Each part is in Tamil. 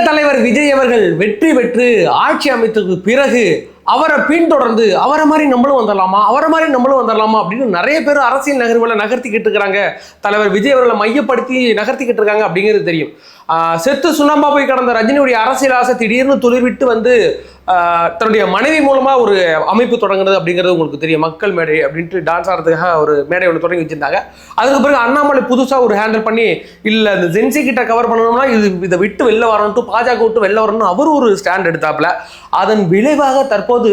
தலைவர் விஜய் அவர்கள் வெற்றி பெற்று ஆட்சி அமைத்ததுக்கு பிறகு அவரை பின்தொடர்ந்து அவரை மாதிரி நம்மளும் வந்துடலாமா அப்படின்னு நிறைய பேர் அரசியல் நகர்வுகளை நகர்த்திக்கிட்டு இருக்கிறாங்க. தலைவர் விஜய் அவர்களை மையப்படுத்தி நகர்த்திக்கிட்டு இருக்காங்க அப்படிங்கிறது தெரியும். செத்து சுண்ணாம்பா போய் கடந்த ரஜினியுடைய அரசியல் ஆசை திடீர்னு துளிர்விட்டு வந்து தன்னுடைய மனைவி மூலமா ஒரு அமைப்பு தொடங்குறது அப்படிங்கிறது உங்களுக்கு தெரியும். மக்கள் மேடை அப்படின்ட்டு டான்ஸ் ஆடுறதுக்காக ஒரு மேடை ஒன்று தொடங்கி வச்சிருந்தாங்க. அதுக்கு பிறகு அண்ணாமலை புதுசாக ஒரு ஹேண்டில் பண்ணி இல்லை இந்த ஜென்சி கிட்ட கவர் பண்ணணும்னா இதை விட்டு வெளில வரணும், பாஜக விட்டு வெளில வரணும்னு அவர் ஒரு ஸ்டாண்ட் எடுத்தாப்புல. அதன் விளைவாக தற்போது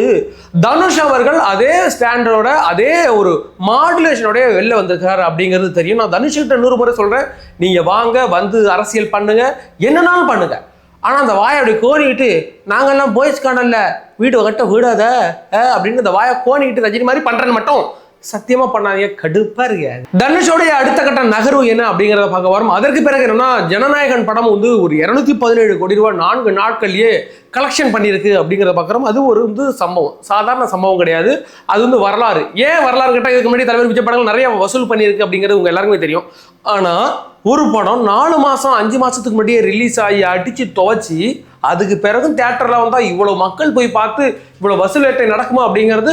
தனுஷ் அவர்கள் அதே ஸ்டாண்டோட அதே ஒரு மாடுலேஷனோட வெளில வந்திருக்காரு அப்படிங்கிறது தெரியும். நான் தனுஷ் கிட்ட 100 முறை சொல்றேன், நீங்க வாங்க வந்து அரசியல் பண்ணுங்க, என்னன்னாலும் பண்ணுங்க. ஆனால் அந்த வாயை அப்படி கோணிக்கிட்டு நாங்கெல்லாம் பாய்ஸ் காணல வீடு கட்ட விடாத அப்படின்னு அந்த வாயை கோணிக்கிட்டு ரஜினி மாதிரி பண்றேன்னு மட்டும் சத்தியமா பண்ணாதீங்க, கடுப்பா இருக்கு. தனுஷோடைய அடுத்த கட்ட நகர்வு என்ன அப்படிங்கிறத பார்க்க வரும். அதற்கு பிறகு என்னன்னா, ஜனநாயகன் படம் வந்து ஒரு 217 கோடி ரூபாய் 4 நாட்கள்லயே கலெக்ஷன் பண்ணியிருக்கு அப்படிங்கிறத பார்க்குறோம். அது ஒரு சம்பவம், சாதாரண சம்பவம் கிடையாது. அது வந்து வரலாறு. ஏன் வரலாறு கேட்டால் இதுக்கு முன்னாடி தலைவர் விஜய் படங்கள் நிறைய வசூல் பண்ணியிருக்கு அப்படிங்கிறது உங்க எல்லாருக்குமே தெரியும். ஆனால் ஒரு படம் 4 மாதம் 5 மாதத்துக்கு முன்னாடியே ரிலீஸ் ஆகி அடித்து துவச்சி அதுக்கு பிறகு தியேட்டரில் வந்தால் இவ்வளோ மக்கள் போய் பார்த்து இவ்வளோ வசூல் வேட்டை நடக்குமா அப்படிங்கிறது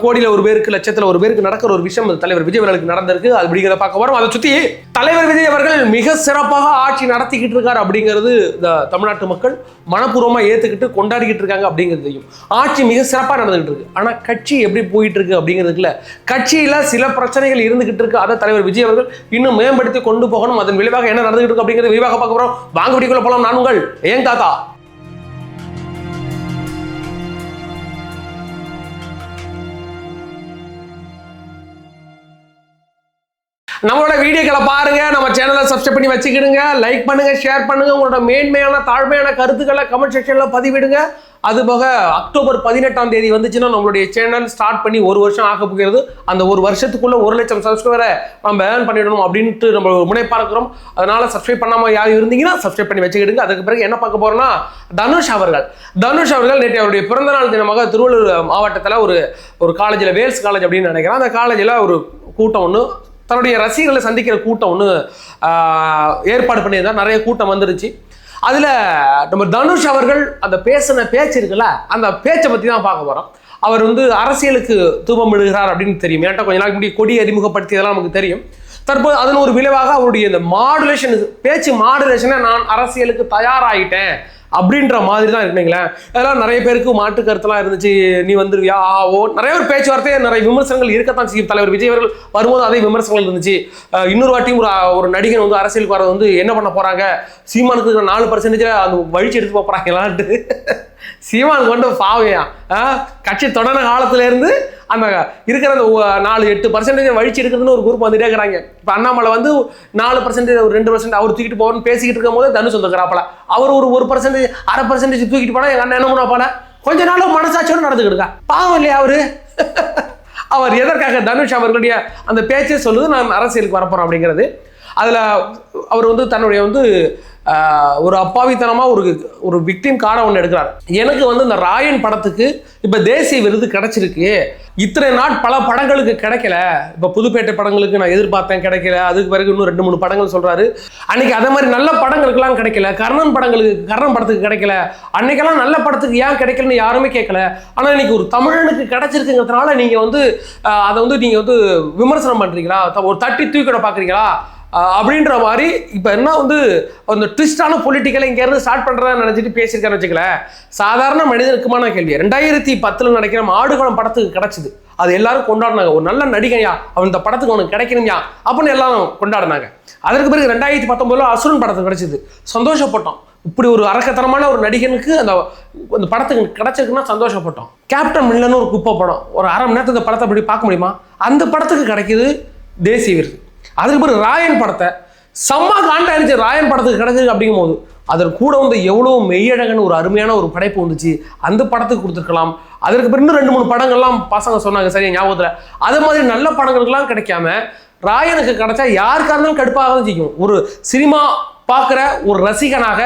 கோடியில் ஒரு பேருக்கு லட்சத்தில் ஒரு பேருக்கு நடக்கிற ஒரு விஷயம் தலைவர் விஜய் அவர்களுக்கு நடந்திருக்கு. அது அப்படிங்கிறத பார்க்க வரும். அதை சுற்றி தலைவர் விஜய் அவர்கள் மிக சிறப்பாக ஆட்சி நடத்திக்கிட்டு இருக்காரு அப்படிங்கிறது இந்த தமிழ்நாட்டு மக்கள் மனப்பூர்வமாக ஏற்றுக்கிட்டு கொண்டாடிக்கிட்டு இருக்காங்க அப்படிங்கிறது தெரியும். ஆட்சி மிக சிறப்பாக நடந்துகிட்டு இருக்கு. ஆனால் கட்சி எப்படி போயிட்டு இருக்கு அப்படிங்கிறதுக்குல கட்சியில் சில பிரச்சனைகள் இருந்துகிட்டு இருக்கு. அதை தலைவர் விஜய் அவர்கள் இன்னும் மேம்படுத்தி கொண்டு போகணும். அதன் விளைவாக என்ன நடந்துகிட்டு இருக்கு அப்படிங்கிறது விரிவாக பார்க்க போகிறோம். வாங்க வீடியோக்குள்ள போகலாம். நான் உங்கள் ஏன் தாத்தா. நம்மளோட வீடியோக்களை பாருங்க, நம்ம சேனலை சப்ஸ்கிரைப் பண்ணி வச்சுக்கிடுங்க, லைக் பண்ணுங்க, ஷேர் பண்ணுங்க, உங்களோட மேன்மையான தாழ்மையான கருத்துக்களை கமெண்ட் செக்ஷன்ல பதிவிடுங்க. அது போக அக்டோபர் 18ஆம் தேதி வந்துச்சுன்னா நம்மளுடைய சேனல் ஸ்டார்ட் பண்ணி 1 வருஷம் ஆக போகிறது. அந்த 1 வருஷத்துக்குள்ள 1 லட்சம் சப்ஸ்கிரைபரை நம்ம ஏர்ன் பண்ணிடணும் அப்படின்ட்டு நம்ம முனைப்பா இருக்கிறோம். அதனால சப்ஸ்கிரைப் பண்ணாம யாரும் இருந்தீங்கன்னா சப்ஸ்கிரைப் பண்ணி வச்சுக்கிடுங்க. அதுக்கு பிறகு என்ன பார்க்க போறோம்னா, தனுஷ் அவர்கள் நேற்று அவருடைய பிறந்தநாள் தினமாக திருவள்ளூர் மாவட்டத்தில் ஒரு காலேஜில், வேல்ஸ் காலேஜ் அப்படின்னு நினைக்கிறேன், அந்த காலேஜில் ஒரு கூட்டம் ஒன்று, தன்னுடைய ரசிகர்களை சந்திக்கிற கூட்டம் ஒன்று ஏற்பாடு பண்ணியிருந்தார். நிறைய கூட்டம் வந்துருச்சு. அதில் நம்ம தனுஷ் அவர்கள் அந்த பேசின பேச்சு இருக்குல்ல, அந்த பேச்சை பற்றி தான் பார்க்க போகிறோம். அவர் வந்து அரசியலுக்கு தூபம் விடுகிறார் அப்படின்னு தெரியும். ஏன்டா கொஞ்ச நாளைக்கு முன்னாடி கொடி அறிமுகப்படுத்தியதெல்லாம் நமக்கு தெரியும். தற்போது அதன் ஒரு விளைவாக அவருடைய இந்த பேச்சு மாடுலேஷனை நான் அரசியலுக்கு தயாராகிட்டேன் அப்படின்ற மாதிரி தான் இருக்குங்களேன். அதெல்லாம் நிறைய பேருக்கு மாற்று கருத்தெல்லாம் இருந்துச்சு. நீ வந்துருவியா நிறைய ஒரு பேச்சுவார்த்தை, நிறைய விமர்சனங்கள் இருக்கத்தான் செய்யும். தலைவர் விஜய் அவர்கள் வரும்போது அதே விமர்சனங்கள் இருந்துச்சு. இன்னொரு வாட்டியும் ஒரு நடிகன் வந்து அரசியலுக்கு வர்றது வந்து என்ன பண்ண போறாங்க, சீமானுக்கு 4% அந்த வழிச்சு எடுத்து போறாங்களான்ட்டு. சீமானுக்கு வந்து பாவையா கட்சி தொடர்ந்த காலத்துல இருந்து அந்த இருக்கிற அந்த 4-8% வழிச்சு எடுக்கிறதுன்னு ஒரு குரூப் வந்துட்டே இருக்கிறாங்க. இப்போ அண்ணாமலை வந்து 4%, 2% அவர் தூக்கிட்டு போகணும்னு பேசிக்கிட்டு இருக்கும் போது தனுஷ் வந்துக்கிறாப்பல, அவர் ஒரு 1%, 1/2% தூக்கிட்டு போனா எங்க அண்ணன் என்ன பண்ணாப்பால கொஞ்ச நாளும் மனசாட்சியோடு நடந்துக்கிட்டு இருக்கா. பாவம் இல்லையா அவரு? அவர் எதற்காக தனுஷ் அவர்களுடைய அந்த பேச்சே சொல்லுது நான் அரசியலுக்கு வரப்போறோம் அப்படிங்கிறது. அதில் அவர் வந்து தன்னுடைய வந்து ஒரு அப்பாவித்தனமாக ஒரு விக்டிம் கார்டை ஒன்று எடுக்கிறார். எனக்கு வந்து இந்த ராயன் படத்துக்கு இப்போ தேசிய விருது கிடைச்சிருக்கு, இத்தனை நாட் பல படங்களுக்கு கிடைக்கல, இப்போ புதுப்பேட்டை படங்களுக்கு நான் எதிர்பார்த்தேன் கிடைக்கல, அதுக்கு பிறகு இன்னும் 2-3 படங்கள் சொல்றாரு. அன்னைக்கு அதே மாதிரி நல்ல படங்களுக்குலாம் கிடைக்கல, கர்ணன் படத்துக்கு கிடைக்கல, அன்னைக்கெல்லாம் நல்ல படத்துக்கு ஏன் கிடைக்கலன்னு யாருமே கேட்கல. ஆனால் இன்னைக்கு ஒரு தமிழனுக்கு கிடைச்சிருக்குங்கிறதுனால நீங்க வந்து அதை வந்து நீங்க வந்து விமர்சனம் பண்றீங்களா, ஒரு தட்டி தூக்கிட பாக்குறீங்களா அப்படின்ற மாதிரி இப்போ என்ன வந்து அந்த ட்விஸ்டான பொலிட்டிக்கலை இங்கேருந்து ஸ்டார்ட் பண்ணுறதா நினச்சிட்டு பேசியிருக்காரு வச்சுக்கல. சாதாரண மனிதனுக்குமான கேள்வி. 2010 நடக்கிற ஆடுகளம் படத்துக்கு கிடைச்சிது, அது எல்லாரும் கொண்டாடினாங்க. ஒரு நல்ல நடிகையா அவன் இந்த படத்துக்கு அவனுக்கு கிடைக்கணும்யா அப்படின்னு எல்லாரும் கொண்டாடினாங்க. அதற்கு பிறகு 2019 அசுரன் படத்துக்கு கிடைச்சிது, சந்தோஷப்பட்டோம். இப்படி ஒரு அரக்கத்தனமான ஒரு நடிகனுக்கு அந்த படத்துக்கு கிடைச்சிருக்குன்னா சந்தோஷப்பட்டோம். கேப்டன் மில்லன்னு ஒரு குப்பை படம், ஒரு 1/2 மணி நேரத்துக்கு இந்த படத்தை அப்படி பார்க்க முடியுமா, அந்த படத்துக்கு கிடைக்கிது தேசிய விருது. அதுக்கு பிறகு ராயன் படத்தை செம்ம காண்டாயிருச்சு, ராயன் படத்துக்கு கிடைச்சது அப்படிங்கும் போது அதற்கு கூட வந்து எவ்வளோ மெய்யழகன் ஒரு அருமையான ஒரு படைப்பு வந்துச்சு, அந்த படத்துக்கு கொடுத்துருக்கலாம். அதற்கு பிறகு 2-3 படங்கள்லாம் பசங்க சொன்னாங்க சரியா ஞாபகத்தில். அது மாதிரி நல்ல படங்களுக்கெல்லாம் கிடைக்காம ராயனுக்கு கிடைச்சா யாருக்காக இருந்தாலும் கடுப்பாக தான் செய்யும். ஒரு சினிமா பார்க்குற ஒரு ரசிகனாக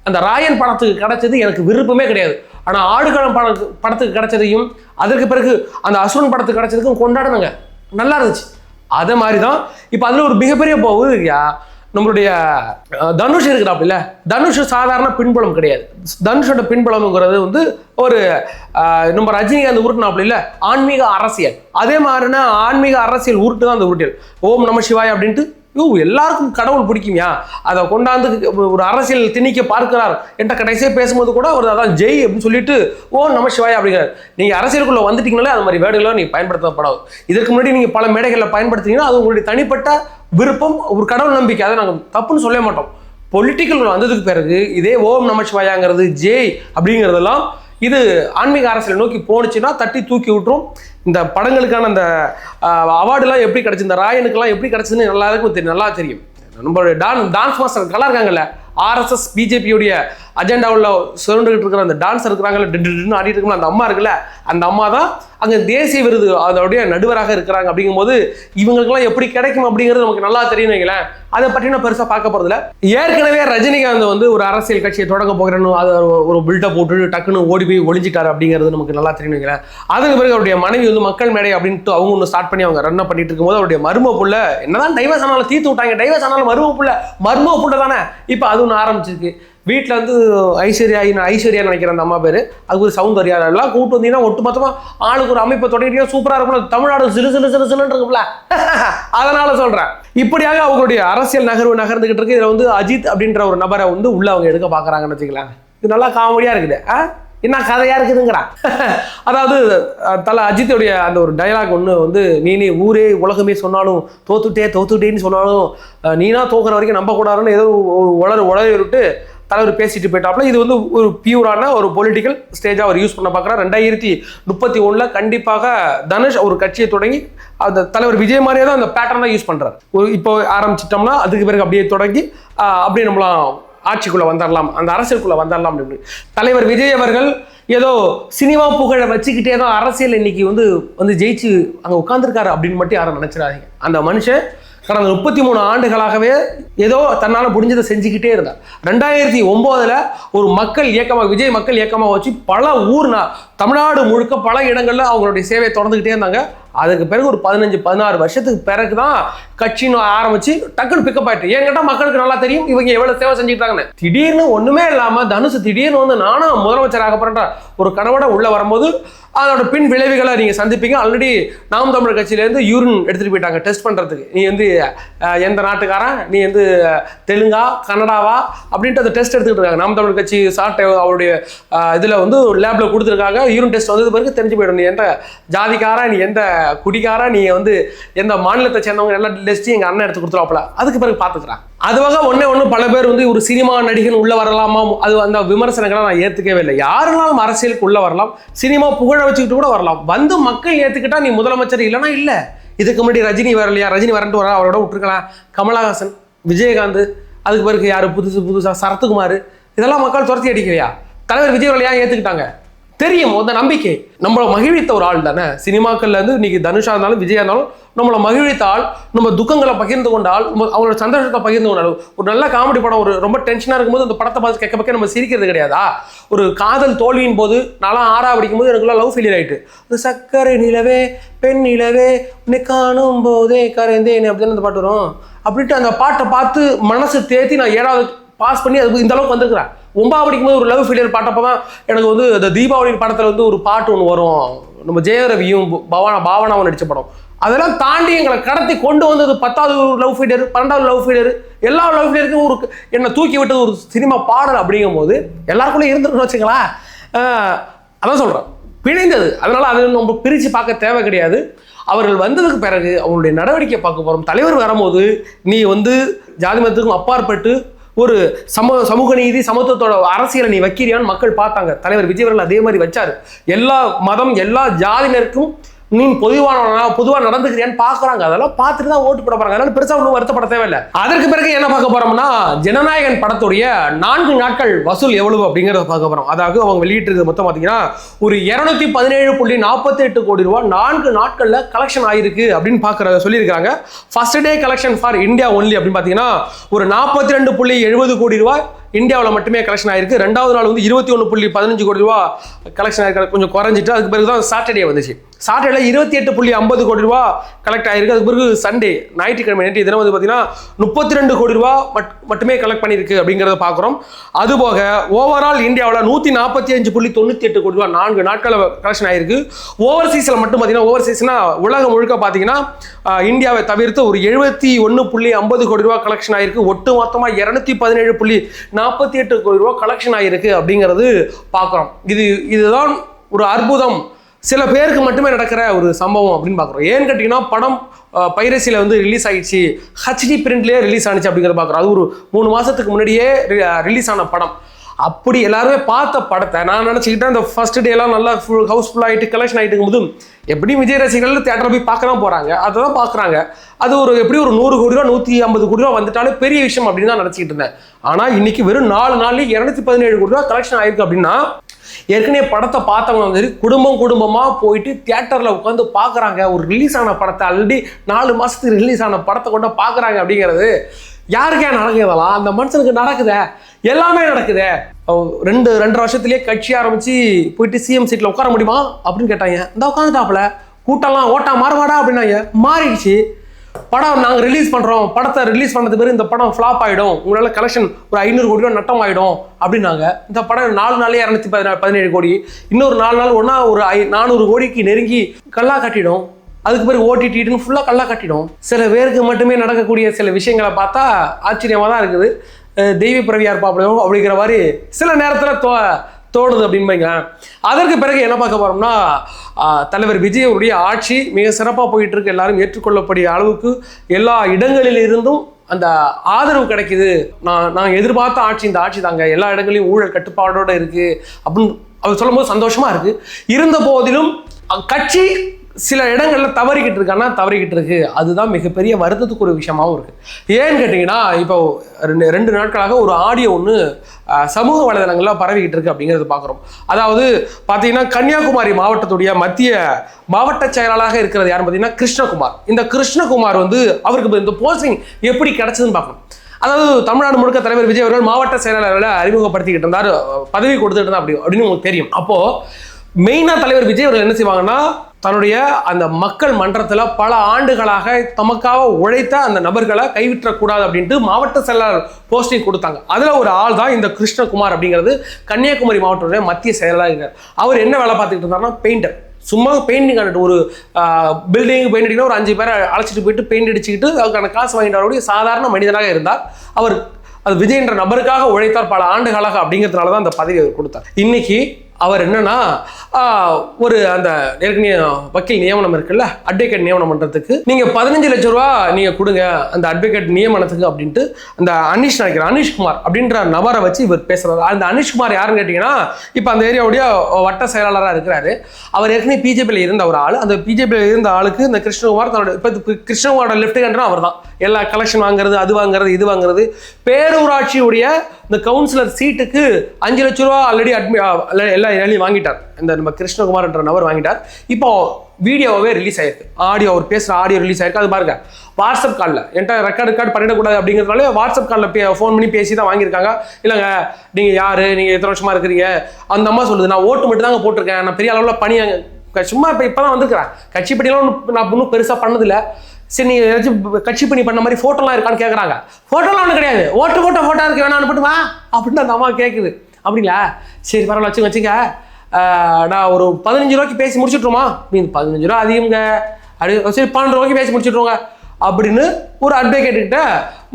அந்த ராயன் படத்துக்கு கிடைச்சது எனக்கு விருப்பமே கிடையாது. ஆனால் ஆடுகளம் படத்துக்கு கிடைச்சதையும் அதற்கு பிறகு அந்த அசுரன் படத்துக்கு கிடைச்சதுக்கும் கொண்டாடுனாங்க, நல்லா இருந்துச்சு. அதே மாதிரி தான் இப்போ அதில் ஒரு மிகப்பெரிய போகுது. நம்மளுடைய தனுஷ் இருக்கிறாப்புல, தனுஷ் சாதாரண பின்புலம் கிடையாது. தனுஷோட பின்புலம்ங்கிறது வந்து ஒரு நம்ம ரஜினிகாந்த் உருட்டினாப்புல இல்ல, ஆன்மீக அரசியல். அதே மாதிரினா ஆன்மீக அரசியல் உருட்டு தான் அந்த உருட்டியல். ஓம் நம சிவாய் அப்படின்ட்டு எல்லாருக்கும் கடவுள் பிடிக்குமியா, அதை கொண்டாந்து ஒரு அரசியல் திணிக்க பார்க்கிறார் என்ற கடைசியாக பேசும்போது கூட அவர் அதான் ஜெய் அப்படின்னு சொல்லிட்டு ஓ நம சிவாய் அப்படிங்கிறார். நீங்க அரசியலுக்குள்ள வந்துட்டீங்களே அது மாதிரி வேர்டுகளை நீங்க பயன்படுத்தப்படாது. இதற்கு முன்னாடி நீங்க பல மேடைகளில் பயன்படுத்தினீங்கன்னா அது உங்களுடைய தனிப்பட்ட விருப்பம், ஒரு கடவுள் நம்பிக்கை, அதை நாங்கள் தப்புன்னு சொல்ல மாட்டோம். பொலிட்டிக்கல் வந்ததுக்கு பிறகு இதே ஓம் நம சிவாயாங்கிறது ஜெய் அப்படிங்கிறதெல்லாம் இது ஆன்மீக அரசியல் நோக்கி போனுச்சுன்னா தட்டி தூக்கி விட்டுரும். இந்த படங்களுக்கான அந்த அவார்டுலாம் எப்படி கிடைச்சு, இந்த ராயனுக்கெல்லாம் எப்படி கிடைச்சதுன்னு எல்லாருக்கும் நல்லா தெரியும். நம்மளுடைய டான்ஸ் மாஸ்டர் கலா இருக்காங்கல்ல, RSS பிஜேபியுடைய அஜெண்டாவில் சுரண்டுகிட்டு இருக்கிற அந்த டான்ஸர் இருக்கிறாங்கல்ல, ஆடிட்டு இருக்கோம்ல அந்த அம்மா இருக்குல்ல, அந்த அம்மா தான் அங்கே தேசிய விருது அதோடைய நடுவராக இருக்கிறாங்க. அப்படிங்கும்போது இவங்களுக்கெல்லாம் எப்படி கிடைக்கும் அப்படிங்கிறது நமக்கு நல்லா தெரியும் வைங்களேன். அதை பற்றி நான் பெருசாக பார்க்க போகிறதில்ல. ஏற்கனவே ரஜினிகாந்த் வந்து ஒரு அரசியல் கட்சியை தொடங்க போகிறேன்னு அதை ஒரு பில்டப் போட்டு டக்குன்னு ஓடி போய் ஒளிஞ்சிட்டாரு அப்படிங்கிறது நமக்கு நல்லா தெரியும் வைங்களேன். அதுக்கு பிறகு அவருடைய மனைவி வந்து மக்கள் மேடை அப்படின்ட்டு அவங்க ஒன்று ஸ்டார்ட் பண்ணி அவங்க ரன் பண்ணிட்டு இருக்கும்போது அவருடைய மரும புள்ள என்னதான் டைவர்ஸ் ஆனாலும் தீர்த்து விட்டாங்க, டைவர்ஸ் ஆனாலும் மரும புள்ள தானே இப்போ அது ஒன்று ஆரம்பிச்சிருக்கு. வீட்டில் வந்து ஐஸ்வர்யா நினைக்கிற அந்த அம்மா பேர், அது ஒரு சௌந்தர்யா எல்லாம் கூப்பிட்டு வந்தீங்கன்னா ஒட்டு மொத்தமாக ஆளுக்கு ஒரு அமைப்பை தொடங்கிட்டீங்கன்னா சூப்பராக இருக்கும். தமிழ்நாடு சிலுன்னு இருக்கும்ல, அதனால சொல்கிறேன். இப்படியாக அவங்களுடைய அரசியல் நகர்ந்துகிட்டு இருக்கு. இதில் வந்து அஜித் அப்படின்ற ஒரு நபரை வந்து உள்ள அவங்க எடுக்க பார்க்குறாங்கன்னு வச்சுக்கலாம். இது நல்லா காமெடியாக இருக்குது. என்ன கதையாக இருக்குதுங்கிறா. அதாவது தலை அஜித்துடைய அந்த ஒரு டைலாக் ஒன்று வந்து, நீ ஊரே உலகமே சொன்னாலும் தோத்துட்டேன்னு சொன்னாலும் நீனா தோக்குற வரைக்கும் நம்பக்கூடாதுன்னு ஏதோ உளறி விட்டு தலைவர் பேசிட்டு போயிட்டாப்ல. இது வந்து ஒரு பியூரான ஒரு பொலிட்டிக்கல் ஸ்டேஜாக அவர் யூஸ் பண்ண பார்க்குறாரு. 2031 கண்டிப்பாக தனுஷ் ஒரு கட்சியை தொடங்கி அந்த தலைவர் விஜய் மாதிரியே தான் அந்த பேட்டர்னாக யூஸ் பண்ணுறாரு. இப்போ ஆரம்பிச்சிட்டோம்னா அதுக்கு பிறகு அப்படியே தொடங்கி அப்படியே நம்மளாம் ஆட்சிக்குள்ளே வந்துடலாம், அந்த அரசியலுக்குள்ளே வந்துடலாம் அப்படின்னு தலைவர் விஜய் அவர்கள் ஏதோ சினிமா புகழை வச்சுக்கிட்டே தான் அரசியல் இன்னைக்கு வந்து ஜெயிச்சு அங்கே உட்காந்துருக்காரு அப்படின்னு மட்டும் யாரும் நினைச்சிடாதீங்க. அந்த மனுஷன் கடந்த 33 ஆண்டுகளாகவே ஏதோ தன்னால் முடிஞ்சதை செஞ்சுக்கிட்டே இருந்தார். 2009 ஒரு மக்கள் இயக்கமாக, விஜய் மக்கள் இயக்கமாக வச்சு பல தமிழ்நாடு முழுக்க பல இடங்களில் அவங்களுடைய சேவையை தொடர்ந்துக்கிட்டே இருந்தாங்க. அதுக்கு பிறகு ஒரு 15-16 வருஷத்துக்கு பிறகு தான் கட்சின்னு ஆரம்பிச்சு டக்குன்னு பிக்கப் ஆயிட்டு. ஏன் கேட்டால் மக்களுக்கு நல்லா தெரியும் இவங்க எவ்வளவு சேவை செஞ்சுக்கிட்டாங்கன்னு. திடீர்னு ஒண்ணுமே இல்லாம தனுஷ் திடீர்னு வந்து நானும் முதலமைச்சராக போறேன்ற ஒரு கனவோட உள்ள வரும்போது அதோட பின் விளைவுகளை நீங்க சந்திப்பீங்க. ஆல்ரெடி நாம் தமிழர் கட்சியிலேருந்து யூரின் எடுத்துட்டு போயிட்டாங்க டெஸ்ட் பண்றதுக்கு. நீ வந்து எந்த நாட்டுக்காரன், நீ வந்து தெலுங்கா கன்னடாவா அப்படின்ட்டு அந்த டெஸ்ட் எடுத்துக்கிட்டு இருக்காங்க. நாம் தமிழர் கட்சி சாட்டை அவருடைய இதுல வந்து ஒரு லேப்ல கொடுத்துருக்காங்க. யூரின் டெஸ்ட் வந்தது பிறகு தெரிஞ்சு போயிடும் நீ எந்த ஜாதிக்காரா, நீ எந்த குடிக்காரா, நீ வந்து எந்த மாநிலத்தை சேர்ந்தவங்க எல்லா டெஸ்ட்டையும் எங்க அண்ணன் எடுத்து கொடுத்துருவாப்ல. அதுக்கு பிறகு பார்த்துக்கிறான். அதுவாக ஒன்று பல பேர் வந்து ஒரு சினிமா நடிகன் உள்ள வரலாமா, அது அந்த விமர்சனங்களை நான் ஏற்றுக்கவே இல்லை. யாருனாலும் அரசியலுக்கு உள்ள வரலாம், சினிமா புகழ வச்சுக்கிட்டு கூட வரலாம். வந்து மக்கள் ஏற்றுக்கிட்டா நீ முதலமைச்சர், இல்லைன்னா இல்லை. இதுக்கு முன்னாடி ரஜினி வரலையா, ரஜினி வரன்ட்டு வர அவரோட விட்டுருக்கலாம். கமலஹாசன், விஜயகாந்த், அதுக்கு பிறகு யார் புதுசா சரத்குமார், இதெல்லாம் மக்கள் துரத்தி அடிக்கலையா? தலைவர் விஜய் வரலையா ஏற்றுக்கிட்டாங்க. தெரியும் அந்த நம்பிக்கை. நம்மளை மகிழ்வித்த ஒரு ஆள் தானே சினிமாக்கள்ல இருந்து. இன்னைக்கு தனுஷா இருந்தாலும் விஜயா இருந்தாலும் நம்மளை மகிழ்வித்த ஆள், நம்ம துக்கங்களை பகிர்ந்து கொண்டால், அவங்களோட சந்தோஷத்தை பகிர்ந்து கொண்டால். ஒரு நல்ல காமெடி படம் ஒரு ரொம்ப டென்ஷனாக இருக்கும்போது அந்த படத்தை பார்த்து கேட்க நம்ம சிரிக்கிறது கிடையாதா? ஒரு காதல் தோல்வியின் போது நான்லாம் 6ஆவது படிக்கும் போது எனக்குலாம் லவ் ஃபெயிலியர் ஆயிட்டு, ஒரு சக்கரை நிலவே பெண் நிலவே உன்னை காணும் போதே கரைந்தேன் அப்படின்னு அந்த பாட்டு வரும். அப்படின்ட்டு அந்த பாட்டை பார்த்து மனசு தேத்தி நான் 7ஆவது பாஸ் பண்ணி அது இந்த அளவுக்கு வந்துருக்கிறேன். 9ஆவது படிக்கும்போது ஒரு லவ் ஃபெயிலியர் பாட்டப்போ தான் எனக்கு வந்து அந்த தீபாவளி படத்தில் வந்து ஒரு பாட்டு ஒன்று வரும், நம்ம ஜெயரவியும் பாவனாவும் நடித்த படம். அதெல்லாம் தாண்டி எங்களை கடத்தி கொண்டு வந்தது 10ஆவது லவ் ஃபெயிலியர், 12ஆவது லவ் ஃபெயிலியர், எல்லா லவ் ஃபெயிலியருக்கும் ஒரு என்னை தூக்கி விட்டது ஒரு சினிமா பாடல். அப்படிங்கும் போது எல்லாருக்குள்ளே இருந்துருன்னு வச்சுங்களா. அதான் சொல்கிறேன், பிணைந்தது. அதனால அதை நம்ம பிரித்து பார்க்க தேவை கிடையாது. அவர்கள் வந்ததுக்கு பிறகு அவங்களுடைய நடவடிக்கை பார்க்க போகிறோம். தலைவர் வரும்போது நீ வந்து ஜாதி மதத்துக்கும் அப்பாற்பட்டு ஒரு சமூக நீதி சமத்துவத்தோட அரசியலை நீ வைக்கிறியான்னு மக்கள் பார்த்தாங்க. தலைவர் விஜய் அவர்கள் அதே மாதிரி வச்சாரு. எல்லா மதம் எல்லா ஜாதியினருக்கும் நீ பொதுவாக நடந்துக்கிறியான்னு பார்க்குறாங்க. அதெல்லாம் பார்த்துட்டு தான் ஓட்டு போட போறாங்க. அதனால பெருசாக ஒன்றும் வருத்தப்பட தேவையில்லை. அதற்கு பிறகு என்ன பார்க்க போறோம்னா, ஜனநாயகன் படத்துடைய 4 நாட்கள் வசூல் எவ்வளவு அப்படிங்கிறத பார்க்க போறோம். அதாவது அவங்க வெளியிட்டு மொத்தம் பார்த்தீங்கன்னா ஒரு 217.48 கோடி ரூபாய் 4 நாட்கள்ல கலெக்ஷன் ஆயிருக்கு அப்படின்னு சொல்லியிருக்காங்க. First day collection for India only அப்படின்னு பார்த்தீங்கன்னா ஒரு 42.70 கோடி ரூபாய் இந்தியாவில் மட்டுமே கலெக்ஷன் ஆயிருக்கு. 2வது நாள் வந்து 21.15 கோடி ரூபா கலெக்ஷன் ஆயிருக்கு. கொஞ்சம் குறைஞ்சிட்டு அதுக்கு பிறகு தான் சாட்டர்டே வந்துச்சு. சாட்டர்டே 28.50 கோடி ரூபா கலெக்ட் ஆயிருக்கு. அதுக்கு பிறகு சண்டே ஞாயிற்றுக்கிழமை நேற்று தினம் வந்து பார்த்தீங்கன்னா 32 கோடி ரூபா மட்டுமே கலெக்ட் பண்ணியிருக்கு அப்படிங்கிறத பார்க்குறோம். அதுபோக ஓவரால் இந்தியாவில் 145.98 கோடி ரூபா 4 நாட்களில் கலெக்ஷன் ஆயிருக்கு. ஓவர்சீஸில் மட்டும் பார்த்தீங்கன்னா ஓவர்சீஸ்னா உலகம் முழுக்க பார்த்தீங்கன்னா இந்தியாவை தவிர்த்து ஒரு 71.50 கோடி ரூபா கலெக்ஷன் ஆயிருக்கு. ஒட்டு மொத்தமாக 217.48 கோடி ரூபா கலெக்ஷன் ஆயிருக்கு அப்படிங்கிறது பார்க்குறோம். இதுதான் ஒரு அற்புதம், சில பேருக்கு மட்டுமே நடக்கிற ஒரு சம்பவம் அப்படின்னு பார்க்குறோம். ஏன்னு கேட்டிங்கன்னா படம் பைரசியில் வந்து ரிலீஸ் ஆகிடுச்சு, ஹச்டி பிரிண்ட்லேயே ரிலீஸ் ஆனிச்சு அப்படிங்கிறத பார்க்குறோம். அது ஒரு 3 மாதத்துக்கு முன்னாடியே ரிலீஸ் ஆன படம். அப்படி எல்லாருமே பார்த்த படத்தை நான் நினச்சிக்கிட்டேன் இந்த ஃபர்ஸ்ட் டேலாம் நல்லா ஹவுஸ்ஃபுல் ஆகிட்டு கலெக்ஷன் ஆகிட்டு இருக்கும்போது எப்படியும் விஜய் ரசிகர்கள் தேட்டரில் போய் பார்க்க தான் போகிறாங்க, அதை தான் பார்க்குறாங்க. அது எப்படி ஒரு 100 கோடி ரூபா 150 கோடி ரூபா வந்துட்டாலே பெரிய விஷயம் அப்படின்னு தான் நினச்சிக்கிட்டு இருந்தேன். ஆனால் இன்னைக்கு வெறும் 4 நாள்லேயே 217 கோடி ரூபா கலெக்ஷன் ஆயிருக்கு அப்படின்னா ஏற்கனவே படத்தை பார்த்தவங்க வந்து குடும்பமாக போயிட்டு தியேட்டரில் உட்காந்து பார்க்குறாங்க. ஒரு ரிலீஸ் ஆன படத்தை ஆல்ரெடி 4 மாதத்துக்கு ரிலீஸ் ஆன படத்தை கொண்டு பார்க்குறாங்க அப்படிங்கிறது யாருக்கே நடக்குதெல்லாம் அந்த மனுஷனுக்கு நடக்குதே, எல்லாமே நடக்குதே. 2.5 வருஷத்துலேயே கட்சி ஆரம்பித்து போயிட்டு சிஎம் சீட்டில் உட்கார முடியுமா அப்படின்னு கேட்டாங்க. இந்த உட்காந்துட்டாப்புல கூட்டம்லாம் ஓட்டா மாறுவாடா அப்படின்னாங்க. மாறிடுச்சு. படம் நாங்கள் ரிலீஸ் பண்ணுறோம், படத்தை ரிலீஸ் பண்ணது பேர் இந்த படம் ஃப்ளாப் ஆகிடும், உங்களால் கலெக்ஷன் ஒரு 500 கோடி ரூபா நட்டம் ஆகிடும் அப்படின்னாங்க. இந்த படம் 4 நாளே 217 கோடி, இன்னொரு 4 நாள் ஒன்றா ஒரு 400 கோடிக்கு நெருங்கி கல்லா கட்டிடும். அதுக்கு பிறகு ஓடிடின்னு ஃபுல்லாக கல்லா கட்டிடும். சில பேருக்கு மட்டுமே நடக்கக்கூடிய சில விஷயங்களை பார்த்தா ஆச்சரியமாக தான் இருக்குது. தெய்வ பிறவியார் பார்ப்போம் அப்படிங்கிற மாதிரி சில நேரத்தில் தோணுது அப்படின்பீங்க. அதற்கு பிறகு என்ன பார்க்க போறோம்னா தலைவர் விஜய் அவருடைய ஆட்சி மிக சிறப்பாக போயிட்டு இருக்கு. எல்லாரும் ஏற்றுக்கொள்ளக்கூடிய அளவுக்கு எல்லா இடங்களில் இருந்தும் அந்த ஆதரவு கிடைக்குது. நான் எதிர்பார்த்த ஆட்சி இந்த ஆட்சி தாங்க, எல்லா இடங்களையும் ஊழல் கட்டுப்பாடோட இருக்கு அப்படின்னு அவர் சொல்லும்போது சந்தோஷமா இருக்கு. இருந்த போதிலும் கட்சி சில இடங்கள்ல தவறிக்கிட்டு இருக்கு. அதுதான் மிகப்பெரிய வருத்தத்துக்கு ஒரு விஷயமாவும் இருக்கு. ஏன்னு கேட்டீங்கன்னா இப்போ 2 நாட்களாக ஒரு ஆடியோ ஒன்று சமூக வலைதளங்கள்ல பரவிக்கிட்டு இருக்கு அப்படிங்கிறது பார்க்குறோம். அதாவது பார்த்தீங்கன்னா கன்னியாகுமரி மாவட்டத்துடைய மத்திய மாவட்ட செயலாளராக இருக்கிறது யாருன்னு பார்த்தீங்கன்னா கிருஷ்ணகுமார். இந்த கிருஷ்ணகுமார் வந்து அவருக்கு இந்த போஸ்டிங் எப்படி கிடைச்சதுன்னு பார்க்கணும். அதாவது தமிழ்நாடு முழுக்க தலைவர் விஜய் அவர்கள் மாவட்ட செயலாளர்களை அறிமுகப்படுத்திக்கிட்டு இருந்தார், பதவி கொடுத்துட்டு இருந்தார் அப்படின்னு உங்களுக்கு தெரியும். அப்போ மெயினாக தலைவர் விஜய் அவர்கள் என்ன செய்வாங்கன்னா தன்னுடைய அந்த மக்கள் மன்றத்தில் பல ஆண்டுகளாக தமக்காக உழைத்த அந்த நபர்களை கைவிட்டக்கூடாது அப்படின்ட்டு மாவட்ட செயலாளர் போஸ்டிங் கொடுத்தாங்க. அதில் ஒரு ஆள் தான் இந்த கிருஷ்ணகுமார் அப்படிங்கிறது கன்னியாகுமரி மாவட்டத்துடைய மத்திய செயலாளராக இருக்கார். அவர் என்ன வேலை பார்த்துக்கிட்டு இருந்தாருன்னா பெயிண்டர். சும்மா பெயிண்டிங் ஆகிட்டு ஒரு பில்டிங் பெயிண்ட் அடிக்கணும், ஒரு 5 பேரை அழைச்சிட்டு போயிட்டு பெயிண்ட் அடிச்சுக்கிட்டு அதுக்கான காசு வாங்கிட்டு வரக்கூடிய சாதாரண மனிதனாக இருந்தார். அவர் அது விஜய் என்ற நபருக்காக உழைத்தார் பல ஆண்டுகளாக அப்படிங்கிறதுனால தான் அந்த பதவி அவர் கொடுத்தார். இன்னைக்கு அவர் என்னன்னா ஒரு அந்த ஏற்கனவே வக்கீல் நியமனம் இருக்குல்ல, அட்வொகேட் நியமனம் பண்றதுக்கு நீங்க 15 லட்சம் ரூபா நீங்க கொடுங்க அந்த அட்வொகேட் நியமனத்துக்கு அப்படின்ட்டு அந்த அனீஷ்குமார் அப்படின்ற நபரை வச்சு இவர் பேசுறாரு. அந்த அனீஷ்குமார் யாருன்னு கேட்டீங்கன்னா இப்போ அந்த ஏரியாவுடைய வட்ட செயலாளராக இருக்கிறாரு. அவர் ஏற்கனவே பிஜேபியில் இருந்த ஒரு ஆள். அந்த பிஜேபியில் இருந்த ஆளுக்கு இந்த கிருஷ்ணகுமார் தன்னோட இப்போ கிருஷ்ணகுமாரோட லெஃப்ட் ஹேண்டரும் அவர் தான். எல்லா கலெக்ஷன் வாங்குறது, அது வாங்குறது, இது வாங்குறது. பேரூராட்சியுடைய இந்த கவுன்சிலர் சீட்டுக்கு 5 லட்சம் ரூபா ஆல்ரெடி எல்லா ஏழையும் வாங்கிட்டார். இந்த நம்ம கிருஷ்ணகுமார் என்ற நபர் வாங்கிட்டார். இப்போ வீடியோவே ரிலீஸ் ஆயிருக்கு, ஆடியோ அவர் பேசுகிற ஆடியோ ரிலீஸ் ஆயிருக்கு. அது பாருங்க, வாட்ஸ்அப் காலில் என்கிட்ட ரெக்கார்டு பண்ணிடக்கூடாது அப்படிங்கிறதுனால வாட்ஸ்அப் காலில் ஃபோன் பண்ணி பேசி தான் வாங்கியிருக்காங்க. இல்லைங்க நீங்கள் யார், நீங்கள் எத்தனை வருஷமா இருக்கிறீங்க, அந்த அம்மா சொல்லுது நான் ஓட்டு மட்டும் தாங்க போட்டிருக்கேன், நான் பெரிய அளவில் பணி சும்மா இப்போ தான் வந்துருக்கிறேன், கட்சி பணியெல்லாம் நான் இன்னும் பெருசாக பண்ணதில்லை, சரி நீங்கள் ஏதாச்சும் கட்சி பணி பண்ண மாதிரி ஃபோட்டோலாம் இருக்கான்னு கேட்குறாங்க. ஃபோட்டோலாம் ஒன்றும் கிடையாது, ஃபோட்டோ இருக்கு வேணா அனுப்பிட்டு வா அப்படின்னு அந்த அம்மா கேட்குது. அப்படிங்களா, சரி பரவாயில்ல வச்சுங்க, நான் ஒரு 15 ரூபாய்க்கு பேசி முடிச்சுட்ருமா அப்படின்னு. 15 ரூபா அதிகங்க, அப்படி சரி 12 ரூபாய்க்கு பேசி முடிச்சுட்ருவோங்க அப்படின்னு ஒரு அட்வொகேட் கிட்ட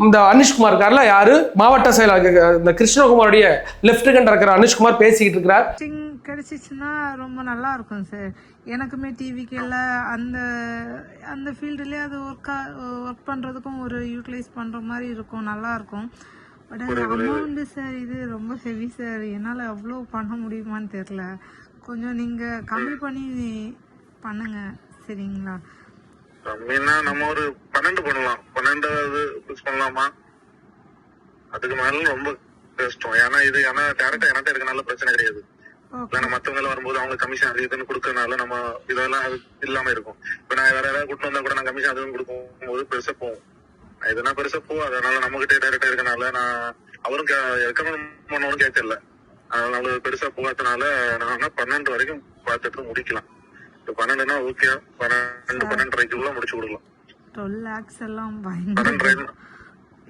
இந்த அனீஷ்குமார் இருக்கார்ல, யாரு மாவட்ட செயலாளர் இந்த கிருஷ்ணகுமாருடைய லெஃப்ட் ஹேண்ட் இருக்கிற அனீஷ்குமார் பேசிக்கிட்டு இருக்கிறார். கிடைச்சிச்சுன்னா ரொம்ப நல்லா இருக்கும் சார். எனக்குமே டிவிக்கெல்ல அந்த அந்த ஃபீல்டுலேயே அது ஒர்க் பண்ணுறதுக்கும் ஒரு யூட்டிலைஸ் பண்ணுற மாதிரி இருக்கும், நல்லா இருக்கும். பட் அது அமௌண்ட்டு சார் இது ரொம்ப ஹெவி சார், என்னால் அவ்வளோ பண்ண முடியுமான்னு தெரில. கொஞ்சம் நீங்கள் கம்மி பண்ணி பண்ணுங்க சரிங்களா? கம்மின்னா நம்ம ஒரு 12 பண்ணலாம், 12 ஃபிக்ஸ் பண்ணலாமா? அதுக்கு மேல ரொம்ப கஷ்டம். ஏன்னா டேரக்டா என்கிட்ட இருக்கனால பிரச்சனை கிடையாது. மத்தவங்க வரும்போது அவங்க கமிஷன் அது இதுன்னு கொடுக்கறதுனால நம்ம இதெல்லாம் அது இல்லாம இருக்கும். இப்ப நான் வேற ஏதாவது கூட்டு வந்தா கூட நான் கமிஷன் அதுன்னு கொடுக்கும் போது பெருசா போகும். எதுனா பெருசா போகும். அதனால நம்ம கிட்டே டேரக்டா இருக்கனால நான் அவரும் ரெக்கமெண்ட் பண்ணவரும் கேட்கல. அதனால பெருசா போகாதனால நான் 12 வரைக்கும் பார்த்துட்டு முடிக்கலாம். 12னா ஓகே, 12:30க்குள்ள முடிச்சு கொடுக்கலாம். 12 lakhs எல்லாம் பயங்கர 12:30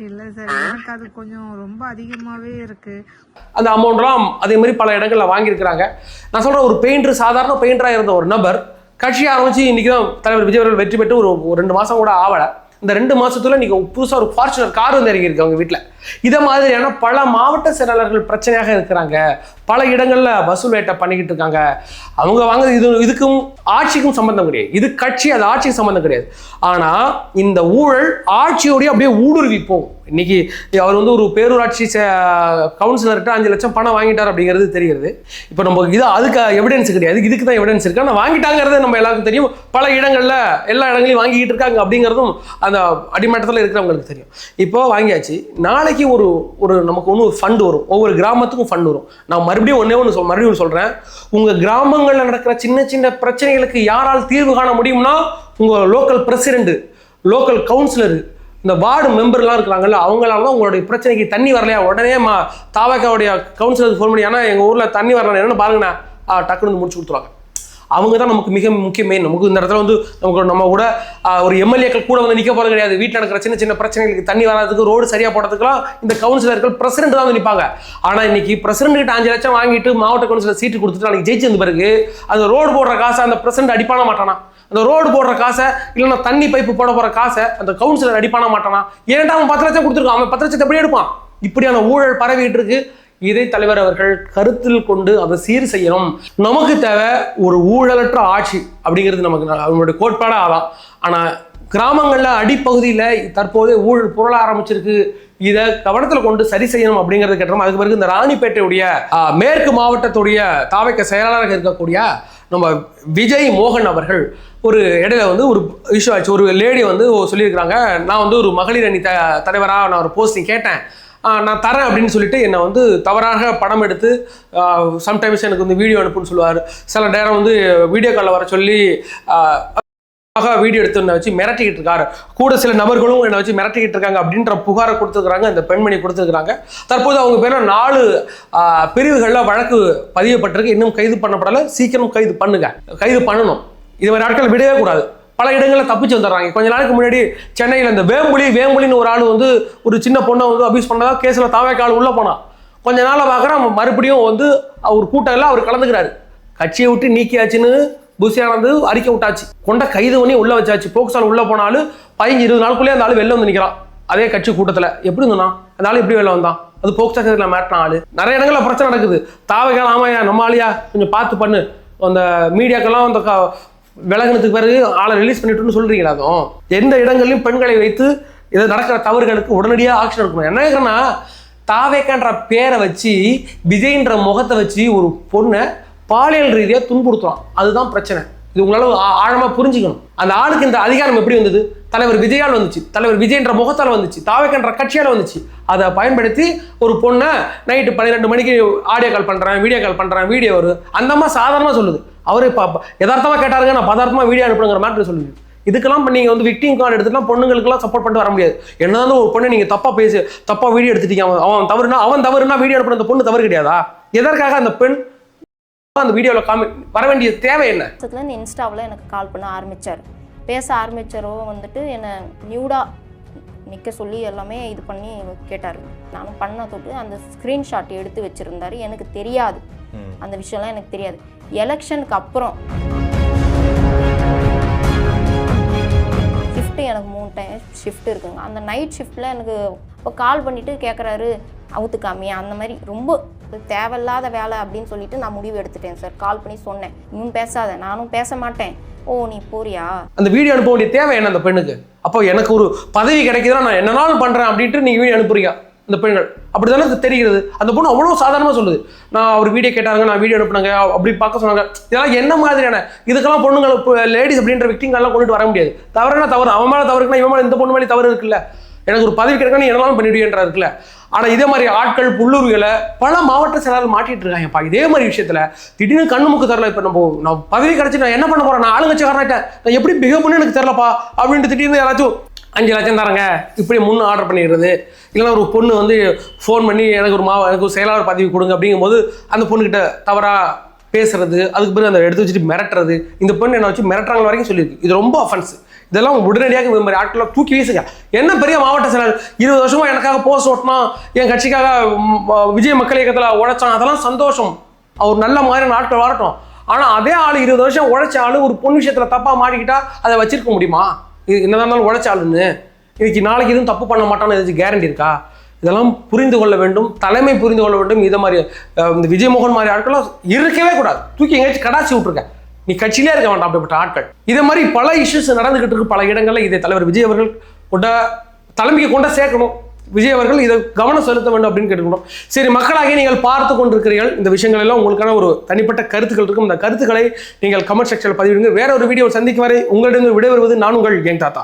இல்லை சார், எனக்கு அது கொஞ்சம் ரொம்ப அதிகமாகவே இருக்கு. அந்த அமௌண்ட்லாம் அதே மாதிரி பல இடங்களில் வாங்கியிருக்கிறாங்க. நான் சொல்கிறேன், ஒரு பெயிண்டர், சாதாரண பெயிண்டராக இருந்த ஒரு நபர் கட்சி ஆரம்பித்து இன்றைக்கி தான் தலைவர் விஜய் அவர்கள் வெற்றி பெற்று ஒரு 2 மாதம் கூட ஆகலை. இந்த 2 மாதத்துல நீங்கள் புதுசாக ஒரு ஃபார்ச்சுனர் கார் வந்து இறங்கியிருக்கு அவங்க வீட்டில். இதை மாதிரியான பல மாவட்ட செயலாளர்கள் பிரச்சனையாக இருக்கிறாங்க. பல இடங்களில் வசூல் வேட்டை பண்ணிக்கிட்டு இருக்காங்க. அவங்க வாங்குறது இதுக்கும் ஆட்சிக்கும் சம்பந்தம் கிடையாது. இது கட்சி, அது ஆட்சிக்கு சம்பந்தம் கிடையாது. ஆனால் இந்த ஊழல் ஆட்சியோடய அப்படியே ஊடுருவி போகும். இன்னைக்கு அவர் வந்து ஒரு பேரூராட்சி கவுன்சிலர்கிட்ட 5 லட்சம் பணம் வாங்கிட்டார் அப்படிங்கிறது தெரிகிறது. இப்போ நம்ம இது அதுக்கு எவிடன்ஸ் கிடையாது, இதுக்கு தான் எவிடன்ஸ் இருக்கு. ஆனால் வாங்கிட்டாங்கிறது நம்ம எல்லாருக்கும் தெரியும். பல இடங்களில் எல்லா இடங்களையும் வாங்கிக்கிட்டு இருக்காங்க அப்படிங்கிறதும் அந்த அடிமட்டத்தில் இருக்கிறவங்களுக்கு தெரியும். இப்போ வாங்கியாச்சு. நாளைக்கு ஒரு நமக்கு ஒரு ஃபண்ட் வரும், ஒவ்வொரு கிராமத்துக்கும் ஃபண்ட் வரும். நான் மறுபடியும் சொல்றேன், உங்க கிராமங்களில் நடக்கிற சின்ன சின்ன பிரச்சனைகளுக்கு யாரால் தீர்வு காண முடியும்னா உங்க லோக்கல் பிரசிடென்ட், லோக்கல் கவுன்சிலர், இந்த வார்டு மெம்பர்லாம் இருக்கிறாங்கல்ல, அவங்களால தான் உங்களுடைய பிரச்சனைக்கு தண்ணி வரலையா உடனே தாவக்காவுடைய கவுன்சிலருக்கு ஃபோன் பண்ணி, ஏன்னா எங்கள் ஊரில் தண்ணி வரல என்னன்னு பாருங்கண்ணா, டக்குன்னு வந்து முடிச்சு கொடுத்துருவாங்க. அவங்க தான் நமக்கு மிக முக்கியமே. நமக்கு இந்த இடத்துல வந்து நம்ம கூட ஒரு எம்எல்ஏக்கள் கூட வந்து நிற்க போகிறது கிடையாது. வீட்டில் நடக்கிற சின்ன சின்ன பிரச்சனைகளுக்கு தண்ணி வராதுக்கு, ரோடு சரியாக போடுறதுக்குலாம் இந்த கவுன்சிலர்கள் பிரசிடென்ட் தான் வந்து நிற்பாங்க. ஆனால் இன்னைக்கு பிரசிடென்ட் கிட்ட 5 லட்சம் வாங்கிட்டு மாவட்ட கவுன்சிலர் சீட்டு கொடுத்துட்டு அன்றைக்கி ஜெயிச்சு வந்த பிறகு அந்த ரோடு போடுற காசை அந்த பிரசிடென்ட் அடிப்பான மாட்டானா? அந்த ரோடு போடுற காசை, இல்லைன்னா தண்ணி பைப்பு போட போகிற காசை அந்த கவுன்சிலர் அடிப்பான மாட்டானா? ஏன்டா அவன் 10 லட்சம் கொடுத்துருக்கான், அவன் 10 லட்சத்தை எப்படி எடுப்பான்? இப்படியான ஊழல் பரவிட்டு இருக்கு. இதை தலைவர் அவர்கள் கருத்தில் கொண்டு அதை சீர் செய்யணும். நமக்கு தேவை ஒரு ஊழலற்ற ஆட்சி அப்படிங்கிறது நமக்கு அவங்களுடைய கோட்பாடாக ஆகலாம். ஆனால் கிராமங்களில் அடிப்பகுதியில் தற்போதே ஊழல் புரள ஆரம்பிச்சிருக்கு. இதை கவனத்தில் கொண்டு சரி செய்யணும் அப்படிங்கிறது கேட்டோம். அதுக்கு பிறகு இந்த ராணிப்பேட்டையுடைய மேற்கு மாவட்டத்துடைய தாவக செயலாளராக இருக்கக்கூடிய நம்ம விஜய் மோகன் அவர்கள் ஒரு இடையில வந்து ஒரு இஷ்யூ ஆச்சு. ஒரு லேடி வந்து சொல்லியிருக்கிறாங்க, நான் வந்து ஒரு மகளிர் அணி தலைவராக நான் ஒரு போஸ்டிங் கேட்டேன், நான் தரேன் அப்படின்னு சொல்லிட்டு என்னை வந்து தவறாக படம் எடுத்து சம்டைம்ஸ் எனக்கு வந்து வீடியோ அனுப்புன்னு சொல்லுவார். சில நேரம் வந்து வீடியோ காலில் வர சொல்லி வீடியோ எடுத்து என்னை வச்சு மிரட்டிக்கிட்டு இருக்காரு. கூட சில நபர்களும் என்னை வச்சு மிரட்டிக்கிட்டு இருக்காங்க அப்படின்ற புகாரை கொடுத்துருக்குறாங்க, இந்த பெண்மணி கொடுத்துருக்குறாங்க. தற்போது அவங்க பேரில் 4 பிரிவுகளில் வழக்கு பதியப்பட்டிருக்கு. இன்னும் கைது பண்ணப்படலை. சீக்கிரம் கைது பண்ணணும். இது மாதிரி நாட்கள் விடவே கூடாது. பல இடங்களில் தப்பிச்சு வந்துடுறாங்க. கொஞ்ச நாளைக்கு முன்னாடி சென்னையில் இந்த வேம்புலின்னு ஒரு ஆள் வந்து ஒரு சின்ன பொண்ணை வந்து அபியூஸ் பண்ணதா கேஸில் தாவேக்கால் உள்ளே போனான். கொஞ்ச நாளை பார்க்குறேன் மறுபடியும் வந்து அவர் கூட்டம் எல்லாம் அவர் கலந்துக்கிறாரு. கட்சியை விட்டு நீக்கியாச்சுன்னு புசியானது அறிக்கை விட்டாச்சு. கைது பண்ணி உள்ள வச்சாச்சு. போக்சால் உள்ள போனாலும் 15-20 நாளுக்குள்ளேயே அந்த ஆள் வெளில வந்து நிற்கிறான். அதே கட்சி கூட்டத்தில் எப்படி இருந்தான் அந்த ஆள், எப்படி வெளில வந்தான்? அது போக்சால மாட்டின ஆள். நிறைய இடங்களில் பிரச்சனை நடக்குது. தாவேக்கால் ஆமாயா நம்ம ஆளியா கொஞ்சம் பார்த்து பண்ணு, அந்த மீடியாக்கெல்லாம் அந்த விலகினத்துக்கு பிறகு ஆளை ரிலீஸ் பண்ணிட்டுன்னு சொல்றீங்களா? அதுவும் எந்த இடங்கள்லையும் பெண்களை வைத்து இதை நடக்கிற தவறுகளுக்கு உடனடியாக ஆக்ஷன் எடுக்கணும். என்ன கேட்குறேன்னா, தாவேக்கான்ற பேரை வச்சு விஜய்ன்ற முகத்தை வச்சு ஒரு பொண்ணை பாலியல் ரீதியாக துன்புறுத்துறான். அதுதான் பிரச்சனை. இது உங்களால் ஆழமாக புரிஞ்சுக்கணும். அந்த ஆளுக்கு இந்த அதிகாரம் எப்படி வந்தது? தலைவர் விஜயால் வந்துச்சு, தலைவர் விஜய்ன்ற முகத்தால் வந்துச்சு, தாவேக்கான்ற கட்சியால் வந்துச்சு. அதை பயன்படுத்தி ஒரு பொண்ணை நைட்டு 12 மணிக்கு ஆடியோ கால் பண்ணுறேன், வீடியோ கால் பண்ணுறேன், வீடியோ வரும் அந்த மாதிரி சாதாரணமாக சொல்லுது. அவரு இப்போ யதார்த்தமாக கேட்டாருங்க, நான் பதார்த்தமாக வீடியோ அனுப்புங்கிற மாதிரி சொல்லுது. இதுக்கெல்லாம் நீங்கள் வந்து விக்டிம் கார்டு எடுத்துலாம் பொண்ணுங்களுக்குலாம் சப்போர்ட் பண்ணிட்டு வர முடியாது. என்னதான் ஒரு பொண்ணை நீங்கள் தப்பாக வீடியோ எடுத்துட்டீங்க, அவன் தவறுனா வீடியோ அனுப்புற அந்த பொண்ணு தவறு கிடையாதா? எதற்காக அந்த பெண் அந்த வீடியோவில் வர வேண்டிய தேவை என்ன? இன்ஸ்டாவில் எனக்கு கால் பண்ண ஆரம்பித்தார், பேச ஆரம்பித்தாரோ வந்துட்டு என்னை நியூடாக நிற்க சொல்லி எல்லாமே இது பண்ணி கேட்டார். நானும் பண்ண தொட்டு அந்த ஸ்க்ரீன்ஷாட் எடுத்து வச்சுருந்தாரு. எனக்கு தெரியாது, அந்த விஷயம்லாம் எனக்கு தெரியாது. எலெக்ஷனுக்கு அப்புறம் ஷிஃப்ட்டு எனக்கு 3 டைம் ஷிஃப்ட் இருக்குங்க. அந்த நைட் ஷிஃப்ட்டில் எனக்கு இப்போ கால் பண்ணிவிட்டு கேட்குறாரு, அவுத்துக்காமியா அந்த மாதிரி ரொம்ப தேவையில்லாத வேலை அப்படின்னு சொல்லிட்டு நான் முடிவு எடுத்துட்டேன் சார். கால் பண்ணி சொன்னேன், இன்னும் பேசாத, நானும் பேச மாட்டேன். ஓ நீ போறியா? அந்த வீடியோ அனுப்ப வேண்டிய தேவை என்ன அந்த பெண்ணுக்கு? அப்போ எனக்கு ஒரு பதவி கிடைக்குதுன்னா நான் என்னனாலும் பண்ணுறேன் அப்படின்ட்டு நீங்கள் வீடியோ அனுப்புறீங்க. இந்த பெண்கள் அப்படி தானே தெரிகிறது. அந்த பொண்ணு அவ்வளோ சாதாரணமாக சொல்லுது, நான் அவர் வீடியோ கேட்டாங்க, நான் வீடியோ அனுப்புனாங்க, அப்படி பார்க்க சொன்னாங்க. இதெல்லாம் என்ன மாதிரியான இதுக்கெல்லாம் பொண்ணுங்களை இப்போ லேடிஸ் அப்படின்ற விக்டிங்கெல்லாம் கொண்டுட்டு வர முடியாது. தவறுனா தவறு, அவன் மேலே தவறு இருக்குன்னா இவன் மேலே இந்த பொண்ணு மேலே தவறு இருக்குல்ல. எனக்கு ஒரு பதவி கிடைக்கா நீ என்னெல்லாம் பண்ணிடுவேன்றா இருக்குல்ல. ஆனால் இதே மாதிரி ஆட்கள் புல்லுருவிகளை பல மாவட்ட செயலாளர் மாட்டிட்டு இருக்காங்கப்பா. இதே மாதிரி விஷயத்தில் திடீர்னு கண்ணுமுக்கு தரல. இப்போ நான் பதவி கிடைச்சி நான் என்ன பண்ண போகிறேன், நான் ஆளுங்கட்சிக்காரனாயிட்டேன், நான் எப்படி பிஹேவ் பண்ணு எனக்கு தெரியலப்பா அப்படின்ட்டு திடீர்னு யாராச்சும் 5 லட்சம் தரங்க இப்படி முன்னு ஆர்டர் பண்ணிடுறது. இல்லைன்னா ஒரு பொண்ணு வந்து ஃபோன் பண்ணி எனக்கு ஒரு செயலாளர் பதவி கொடுங்க அப்படிங்கும்போது அந்த பொண்ணுக்கிட்ட தவறாக பேசுறது, அதுக்கு பிறகு அந்த எடுத்து வச்சுட்டு மிரட்டுறது, இந்த பெண் என்ன வச்சு மிரட்டுறாங்க வரைக்கும் சொல்லியிருக்கு. இது ரொம்ப அஃபென்ஸ். இதெல்லாம் உடனடியாக இந்த மாதிரி ஆட்களை தூக்கி வீசுங்க. என்ன பெரிய மாவட்ட செயலாளர் 20 வருஷமா எனக்காக போஸ்ட் ஓட்டினான், என் கட்சிக்காக விஜய் மக்கள் இயக்கத்தில் உழைச்சான், அதெல்லாம் சந்தோஷம். அவர் நல்ல மாதிரியான ஆட்கள் வரட்டும். ஆனால் அதே ஆள் 20 வருஷம் உழைச்ச ஆள் ஒரு பொண்ணு விஷயத்தில் தப்பாக மாட்டிக்கிட்டா அதை வச்சிருக்க முடியுமா? இது என்னதான் இருந்தாலும் உழைச்ச ஆளுன்னு இன்னைக்கு நாளைக்கு எதுவும் தப்பு பண்ண மாட்டான்னு எதாச்சும் கேரண்டி இருக்கா? இதெல்லாம் புரிந்து கொள்ள வேண்டும், தலைமை புரிந்து கொள்ள வேண்டும். இதை மாதிரி இந்த விஜயமோகன் மாதிரி ஆட்களும் இருக்கவே கூடாது. தூக்கி எங்கேயாச்சும் கடாச்சி விட்டுருக்க, நீ கட்சியிலே இருக்க வேண்டாம் அப்படிப்பட்ட ஆட்கள். இதே மாதிரி பல இஷ்யூஸ் நடந்துகிட்டு இருக்கு பல இடங்களில். இதை தலைவர் விஜய் அவர்கள் கொண்ட தலைமைக்கு கொண்ட சேர்க்கணும். விஜய் அவர்கள் இதை கவனம் செலுத்த வேண்டும் அப்படின்னு கேட்டுக்கணும். சரி, மக்களாகிய நீங்கள் பார்த்து கொண்டிருக்கிறீர்கள். இந்த விஷயங்கள் எல்லாம் உங்களுக்கான ஒரு தனிப்பட்ட கருத்துக்கள் இருக்கும். இந்த கருத்துக்களை நீங்கள் கமெண்ட் செக்ஷனில் பதிவிடுங்க. வேற ஒரு வீடியோ சந்திக்கும் வரை உங்களிடம் விடைபெறுவது நான் உங்கள் யங் தாத்தா.